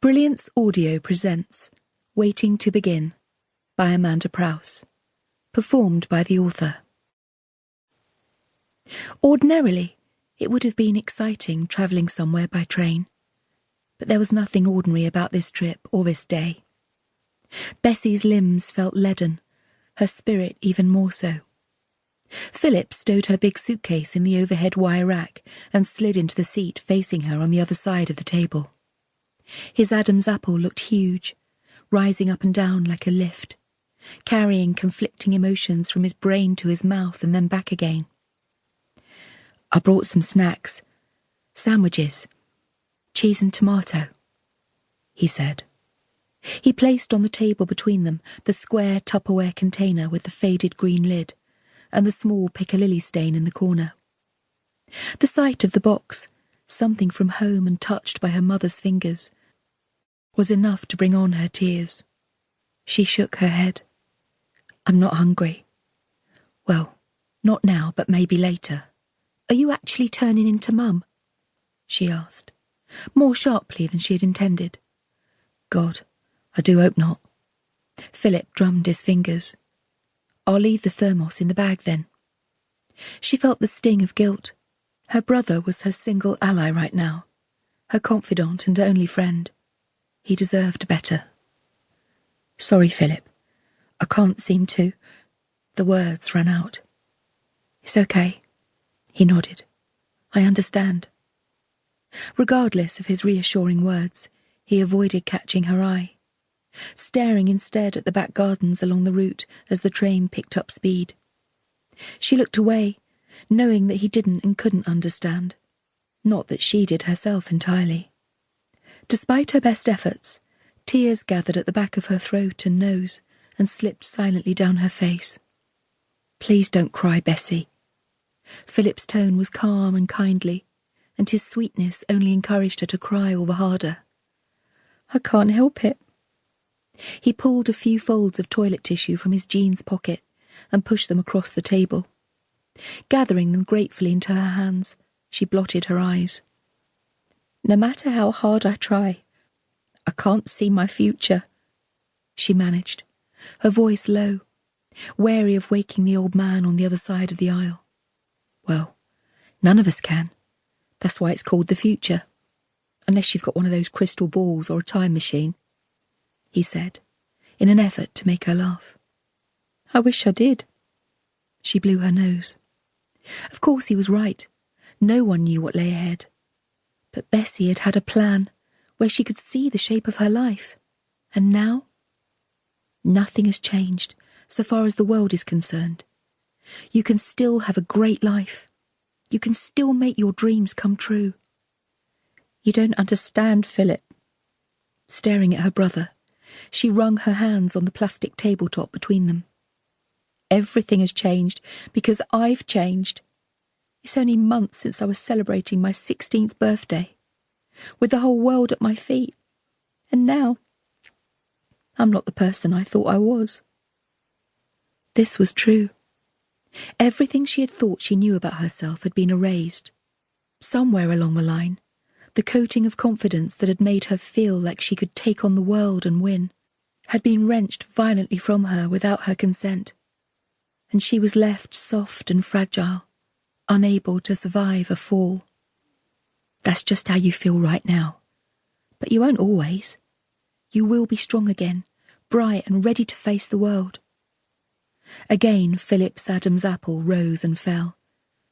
Brilliance Audio presents Waiting to Begin by Amanda Prowse, performed by the author. Ordinarily, it would have been exciting travelling somewhere by train, but there was nothing ordinary about this trip or this day. Bessie's limbs felt leaden, her spirit even more so. Philip stowed her big suitcase in the overhead wire rack and slid into the seat facing her on the other side of the table. His Adam's apple looked huge, rising up and down like a lift, carrying conflicting emotions from his brain to his mouth and then back again. I brought some snacks, sandwiches, cheese and tomato, he said. He placed on the table between them the square Tupperware container with the faded green lid and the small piccalilli stain in the corner. The sight of the box, something from home and touched by her mother's fingers, was enough to bring on her tears. She shook her head. I'm not hungry. Well, not now, but maybe later. Are you actually turning into Mum? She asked, more sharply than she had intended. God, I do hope not. Philip drummed his fingers. I'll leave the thermos in the bag then. She felt the sting of guilt. Her brother was her single ally right now, her confidant and only friend. He deserved better. Sorry, Philip. I can't seem to. The words ran out. It's okay. He nodded. I understand. Regardless of his reassuring words, he avoided catching her eye, staring instead at the back gardens along the route as the train picked up speed. She looked away, knowing that he didn't and couldn't understand. Not that she did herself entirely. Despite her best efforts, tears gathered at the back of her throat and nose and slipped silently down her face. Please don't cry, Bessie. Philip's tone was calm and kindly, and his sweetness only encouraged her to cry all the harder. I can't help it. He pulled a few folds of toilet tissue from his jeans pocket and pushed them across the table. Gathering them gratefully into her hands, she blotted her eyes. No matter how hard I try, I can't see my future, she managed, her voice low, wary of waking the old man on the other side of the aisle. Well, none of us can. That's why it's called the future. Unless you've got one of those crystal balls or a time machine, he said, in an effort to make her laugh. I wish I did. She blew her nose. Of course he was right. No one knew what lay ahead. But Bessie had had a plan where she could see the shape of her life. And now? Nothing has changed, so far as the world is concerned. You can still have a great life. You can still make your dreams come true. You don't understand, Philip. Staring at her brother, she wrung her hands on the plastic tabletop between them. Everything has changed because I've changed. It's only months since I was celebrating my 16th birthday, with the whole world at my feet. And now, I'm not the person I thought I was. This was true. Everything she had thought she knew about herself had been erased. Somewhere along the line, the coating of confidence that had made her feel like she could take on the world and win had been wrenched violently from her without her consent, and she was left soft and fragile, unable to survive a fall. That's just how you feel right now. But you won't always. You will be strong again, bright and ready to face the world. Again Philip's Adam's apple rose and fell,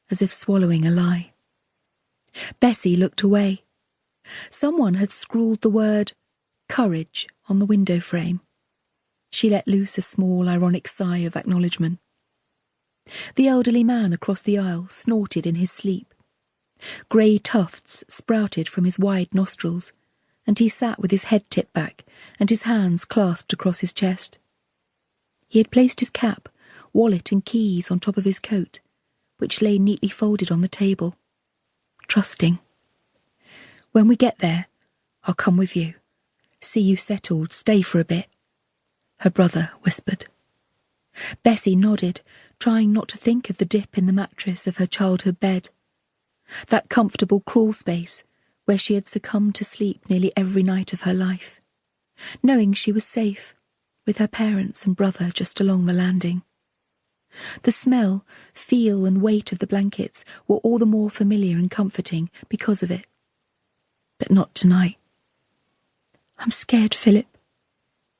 as if swallowing a lie. Bessie looked away. Someone had scrawled the word courage on the window frame. She let loose a small, ironic sigh of acknowledgement. The elderly man across the aisle snorted in his sleep. Grey tufts sprouted from his wide nostrils, and he sat with his head tipped back and his hands clasped across his chest. He had placed his cap, wallet and keys on top of his coat, which lay neatly folded on the table. Trusting. When we get there, I'll come with you. See you settled, stay for a bit, her brother whispered. Bessie nodded, trying not to think of the dip in the mattress of her childhood bed. That comfortable crawl space, where she had succumbed to sleep nearly every night of her life, knowing she was safe, with her parents and brother just along the landing. The smell, feel and weight of the blankets were all the more familiar and comforting because of it. But not tonight. "I'm scared, Philip,"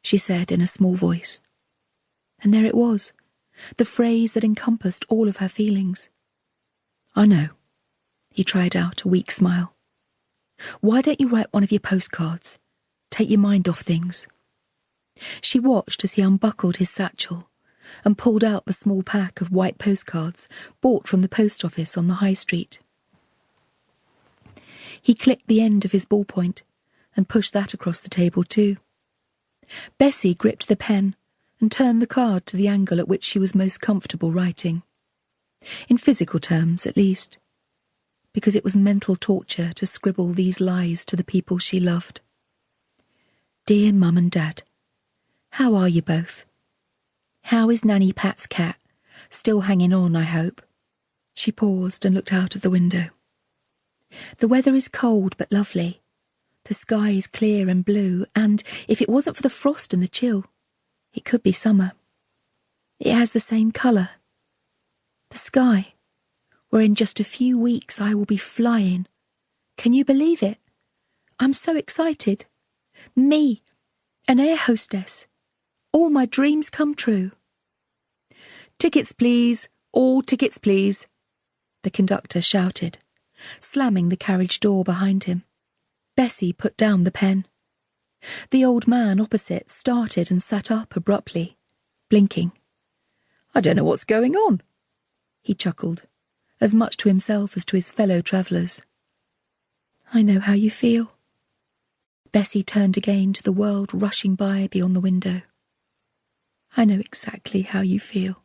she said in a small voice. And there it was, the phrase that encompassed all of her feelings. "I know," he tried out a weak smile. "Why don't you write one of your postcards? Take your mind off things." She watched as he unbuckled his satchel and pulled out the small pack of white postcards bought from the post office on the high street. He clicked the end of his ballpoint and pushed that across the table too. Bessie gripped the pen and turned the card to the angle at which she was most comfortable writing. In physical terms, at least, because it was mental torture to scribble these lies to the people she loved. "Dear Mum and Dad, how are you both? How is Nanny Pat's cat? Still hanging on, I hope." She paused and looked out of the window. "The weather is cold but lovely. The sky is clear and blue, and if it wasn't for the frost and the chill, it could be summer. It has the same colour. The sky, where in just a few weeks I will be flying. Can you believe it? I'm so excited. Me, an air hostess. All my dreams come true." "Tickets, please. All tickets, please," the conductor shouted, slamming the carriage door behind him. Bessie put down the pen. The old man opposite started and sat up abruptly, blinking. "I don't know what's going on," he chuckled, as much to himself as to his fellow travellers. "I know how you feel." Bessie turned again to the world rushing by beyond the window. "I know exactly how you feel."